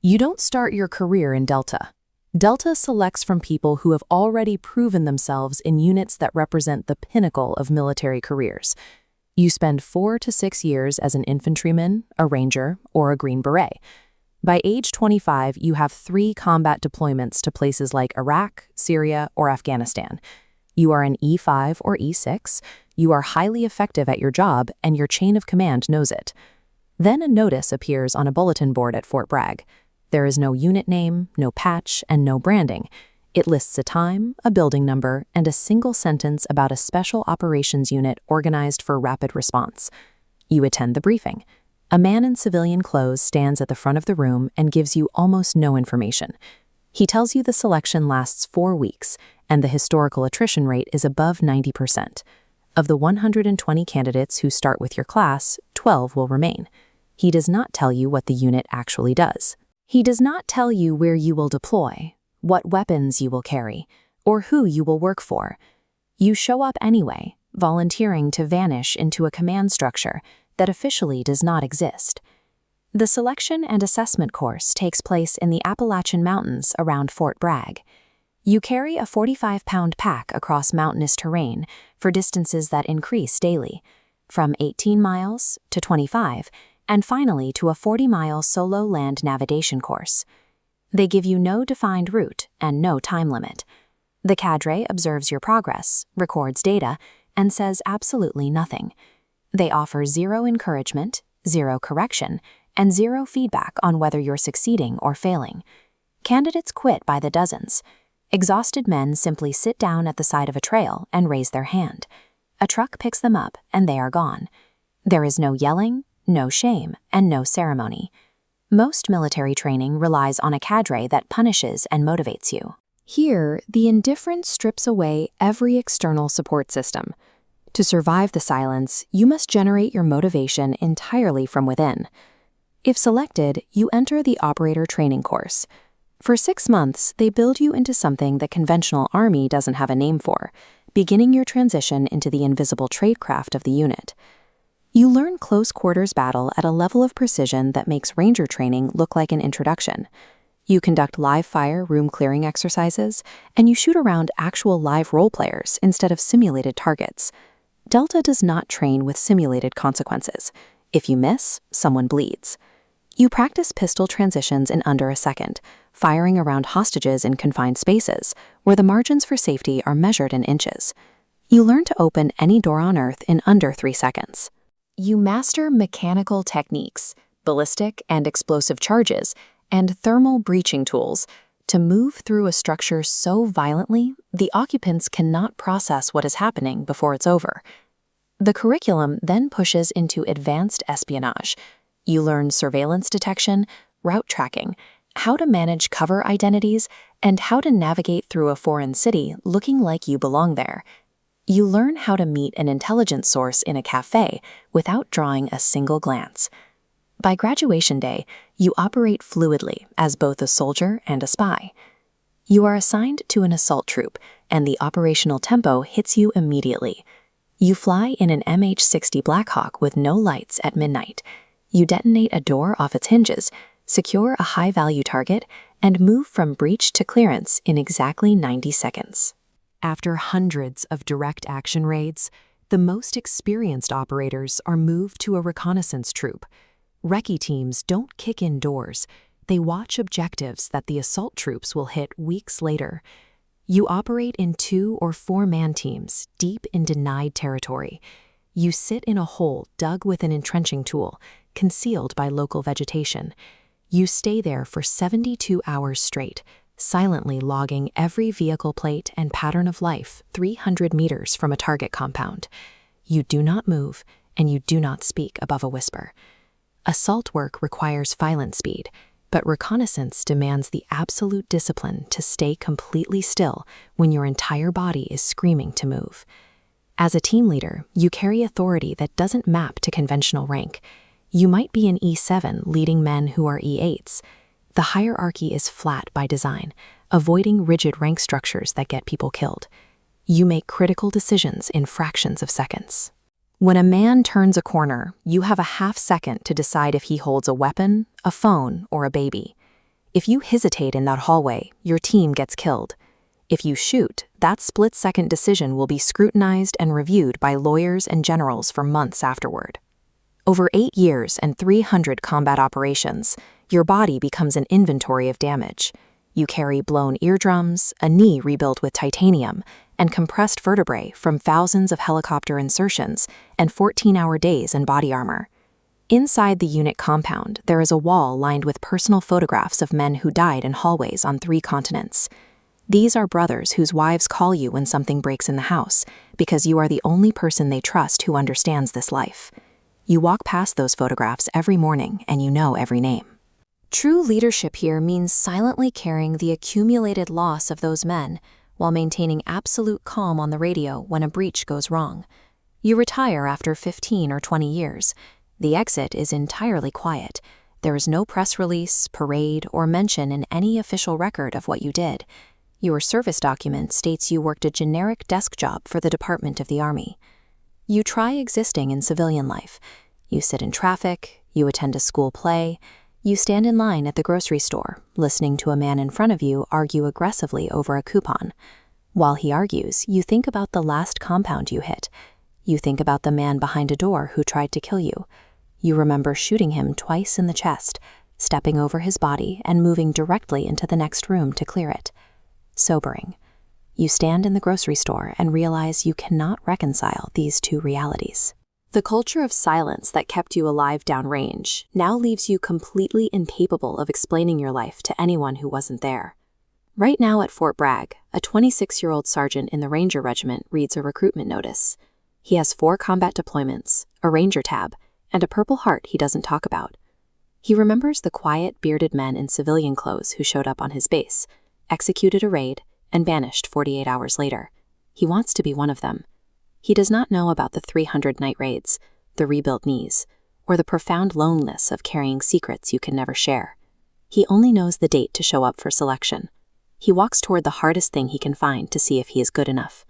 You don't start your career in Delta. Delta selects from people who have already proven themselves in units that represent the pinnacle of military careers. You spend 4 to 6 years as an infantryman, a ranger, or a Green Beret. By age 25, you have 3 combat deployments to places like Iraq, Syria, or Afghanistan. You are an E5 or E6, you are highly effective at your job, and your chain of command knows it. Then a notice appears on a bulletin board at Fort Bragg. There is no unit name, no patch, and no branding. It lists a time, a building number, and a single sentence about a special operations unit organized for rapid response. You attend the briefing. A man in civilian clothes stands at the front of the room and gives you almost no information. He tells you the selection lasts 4 weeks, and the historical attrition rate is above 90%. Of the 120 candidates who start with your class, 12 will remain. He does not tell you what the unit actually does. He does not tell you where you will deploy, what weapons you will carry, or who you will work for. You show up anyway, volunteering to vanish into a command structure that officially does not exist. The selection and assessment course takes place in the Appalachian Mountains around Fort Bragg. You carry a 45-pound pack across mountainous terrain for distances that increase daily, from 18 miles to 25, and finally to a 40-mile solo land navigation course. They give you no defined route and no time limit. The cadre observes your progress, records data, and says absolutely nothing. They offer 0 encouragement, 0 correction, and 0 feedback on whether you're succeeding or failing. Candidates quit by the dozens. Exhausted men simply sit down at the side of a trail and raise their hand. A truck picks them up and they are gone. There is no yelling, no shame, and no ceremony. Most military training relies on a cadre that punishes and motivates you. Here, the indifference strips away every external support system. To survive the silence, you must generate your motivation entirely from within. If selected, you enter the operator training course. For 6 months, they build you into something the conventional Army doesn't have a name for, beginning your transition into the invisible tradecraft of the unit. You learn close quarters battle at a level of precision that makes Ranger training look like an introduction. You conduct live-fire room clearing exercises, and you shoot around actual live role players instead of simulated targets. Delta does not train with simulated consequences. If you miss, someone bleeds. You practice pistol transitions in under a second, firing around hostages in confined spaces, where the margins for safety are measured in inches. You learn to open any door on Earth in under 3 seconds. You master mechanical techniques, ballistic and explosive charges, and thermal breaching tools to move through a structure so violently the occupants cannot process what is happening before it's over. The curriculum then pushes into advanced espionage. You learn surveillance detection, route tracking, how to manage cover identities, and how to navigate through a foreign city looking like you belong there. You learn how to meet an intelligence source in a cafe without drawing a single glance. By graduation day, you operate fluidly as both a soldier and a spy. You are assigned to an assault troop, and the operational tempo hits you immediately. You fly in an MH-60 Blackhawk with no lights at midnight. You detonate a door off its hinges, secure a high-value target, and move from breach to clearance in exactly 90 seconds. After hundreds of direct action raids, the most experienced operators are moved to a reconnaissance troop. Recce teams don't kick in doors. They watch objectives that the assault troops will hit weeks later. You operate in 2 or 4-man teams, deep in denied territory. You sit in a hole dug with an entrenching tool, concealed by local vegetation. You stay there for 72 hours straight, silently logging every vehicle plate and pattern of life 300 meters from a target compound. You do not move, and you do not speak above a whisper. Assault work requires violent speed, but reconnaissance demands the absolute discipline to stay completely still when your entire body is screaming to move. As a team leader, you carry authority that doesn't map to conventional rank. You might be an E7 leading men who are E8s. The hierarchy is flat by design, avoiding rigid rank structures that get people killed. You make critical decisions in fractions of seconds. When a man turns a corner, you have a half second to decide if he holds a weapon, a phone, or a baby. If you hesitate in that hallway, your team gets killed. If you shoot, that split-second decision will be scrutinized and reviewed by lawyers and generals for months afterward. Over 8 years and 300 combat operations, your body becomes an inventory of damage. You carry blown eardrums, a knee rebuilt with titanium, and compressed vertebrae from thousands of helicopter insertions and 14-hour days in body armor. Inside the unit compound, there is a wall lined with personal photographs of men who died in hallways on 3 continents. These are brothers whose wives call you when something breaks in the house, because you are the only person they trust who understands this life. You walk past those photographs every morning and you know every name. True leadership here means silently carrying the accumulated loss of those men while maintaining absolute calm on the radio when a breach goes wrong. You retire after 15 or 20 years. The exit is entirely quiet. There is no press release, parade, or mention in any official record of what you did. Your service document states you worked a generic desk job for the Department of the Army. You try existing in civilian life. You sit in traffic, you attend a school play, you stand in line at the grocery store, listening to a man in front of you argue aggressively over a coupon. While he argues, you think about the last compound you hit. You think about the man behind a door who tried to kill you. You remember shooting him twice in the chest, stepping over his body and moving directly into the next room to clear it. Sobering. You stand in the grocery store and realize you cannot reconcile these two realities. The culture of silence that kept you alive downrange now leaves you completely incapable of explaining your life to anyone who wasn't there. Right now at Fort Bragg, a 26-year-old sergeant in the Ranger Regiment reads a recruitment notice. He has 4 combat deployments, a Ranger tab, and a Purple Heart he doesn't talk about. He remembers the quiet, bearded men in civilian clothes who showed up on his base, executed a raid, and vanished 48 hours later. He wants to be one of them. He does not know about the 300 night raids, the rebuilt knees, or the profound loneliness of carrying secrets you can never share. He only knows the date to show up for selection. He walks toward the hardest thing he can find to see if he is good enough.